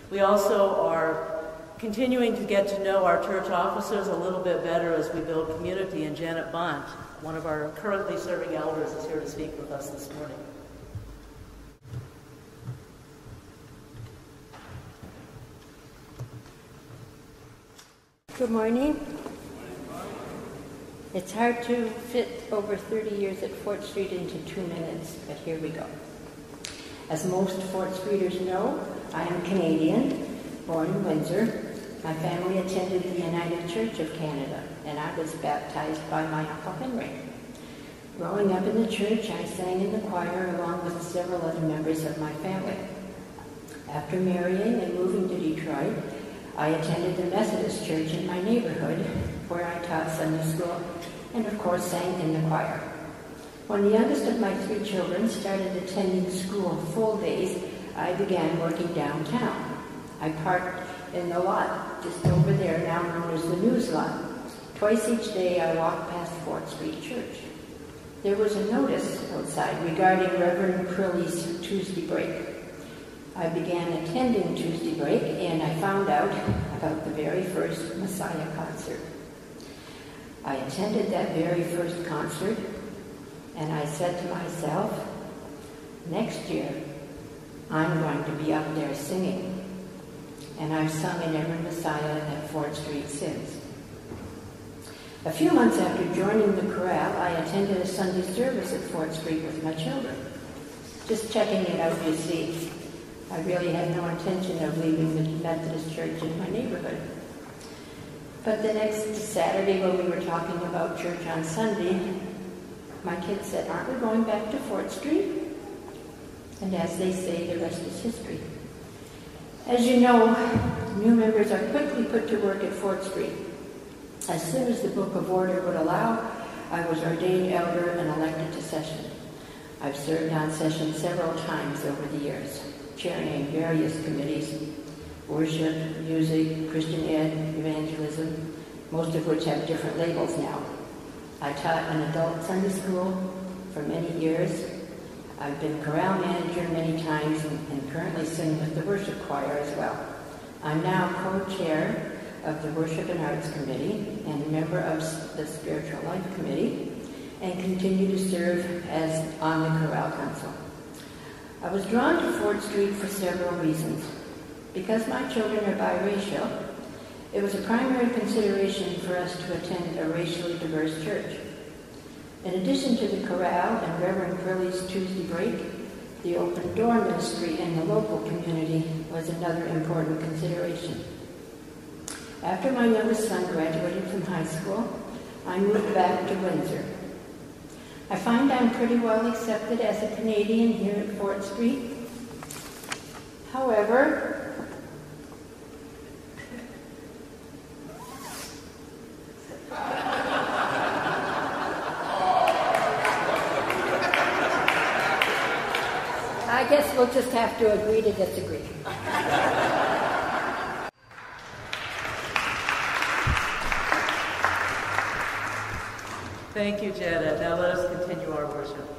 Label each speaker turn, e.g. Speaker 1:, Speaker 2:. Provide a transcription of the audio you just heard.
Speaker 1: We also are continuing to get to know our church officers a little bit better as we build community, and Janet Bunt, one of our currently serving elders, is here to speak with us this morning.
Speaker 2: Good morning. It's hard to fit over 30 years at Fort Street into 2 minutes, but here we go. As most Fort Streeters know, I am Canadian, born in Windsor. My family attended the United Church of Canada, and I was baptized by my Uncle Henry. Growing up in the church, I sang in the choir along with several other members of my family. After marrying and moving to Detroit, I attended the Methodist church in my neighborhood, where I taught Sunday school and, of course, sang in the choir. When the youngest of my 3 children started attending school full days, I began working downtown. I parked in the lot just over there, now known as the News Lot. Twice each day, I walked past Fort Street Church. There was a notice outside regarding Reverend Crilly's Tuesday break. I began attending Tuesday break, and I found out about the very first Messiah concert. I attended that very first concert, and I said to myself, next year, I'm going to be up there singing. And I've sung in every Messiah at Fort Street since. A few months after joining the chorale, I attended a Sunday service at Fort Street with my children. Just checking it out, you see. I really had no intention of leaving the Methodist church in my neighborhood. But the next Saturday, when we were talking about church on Sunday, my kids said, aren't we going back to Fort Street? And as they say, the rest is history. As you know, new members are quickly put to work at Fort Street. As soon as the Book of Order would allow, I was ordained elder and elected to session. I've served on session several times over the years, chairing various committees, worship, music, Christian ed, evangelism, most of which have different labels now. I taught an adult Sunday school for many years. I've been chorale manager many times and currently sing with the worship choir as well. I'm now co-chair of the Worship and Arts Committee and a member of the Spiritual Life Committee, and continue to serve as on the Chorale Council. I was drawn to Fort Street for several reasons. Because my children are biracial, it was a primary consideration for us to attend a racially diverse church. In addition to the chorale and Reverend Curley's Tuesday break, the open door ministry in the local community was another important consideration. After my youngest son graduated from high school, I moved back to Windsor. I find I'm pretty well accepted as a Canadian here at Fort Street. However, I guess we'll just have to agree to disagree.
Speaker 1: Thank you, Janet. Now let us continue our worship.